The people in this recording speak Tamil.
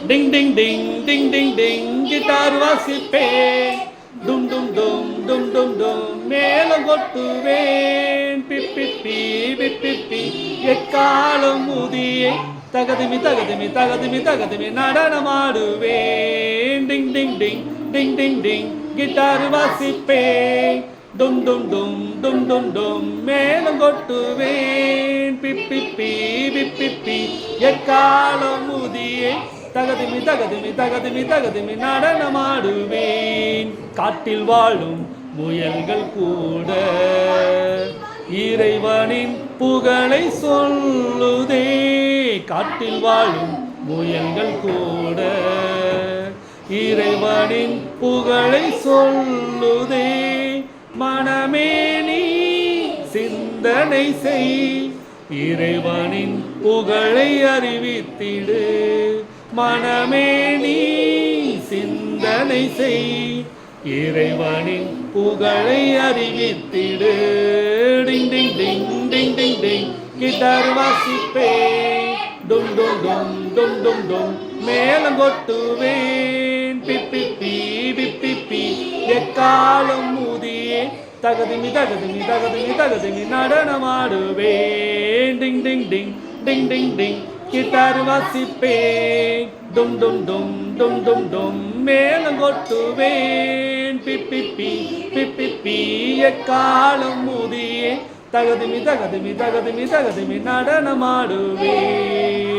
டிங் டிங் டிங் டிங் டிங் டிங் கிட்டார் வாசிப்பேன். டும் டும் டும் டும் டும் டும் மேளம் கொட்டுவேன். பிப்பிப்பி பிப்பிப்பி எக்காலம் முதியே தகதிமி தகதிமி தகதிமி தகதிமி நடனமாடுவேன். டிங் டிங் டிங் டிங் டிங் டிங் கிட்டார் வாசிப்பேன். டும் டும் டும் டும் டும் டும் மேளம் கொட்டுவேன். பிப்பிப்பி பிப்பிப்பி எக்காலம் முதியே தகதிமி தகதிமி தகதிமி தகதிமி நடனமாடுவேன். காட்டில் வாழும் முயல்கள் கூட இறைவனின் புகழை சொல்லுதே. காட்டில் வாழும் முயல்கள் கூட இறைவனின் புகழை சொல்லுதே. மனமே நீ சிந்தனை செய், இறைவனின் புகழை அறிவித்திடு. மனமே நீ சிந்தனை செய், இறைவனின் புகழை அறிவித்திடு. டிங் டிங் டிங் டிங் டிங் டிங் கிட்டார் வாசிப்பேன். டும் டும் டும் டும் டும் டும் மேளம் கொட்டுவேன். பிப்பிப்பி பிப்பிப்பி எக்காலம் முதியே தகதிமி தகதிமி தகதிமி தகதிமி நடனமாடுவேன். டிங் டிங் டிங் டிங் டிங் டிங் கிட்டார் வாசிப்பேன். டும் டும் டும் டும் டும் டும் மேளம் கொட்டுவேன். பிப்பிப்பி பிப்பிப்பி எக்காலம் முதியே தகதிமி தகதிமி தகதிமி தகதிமி நடனமாடுவேன்.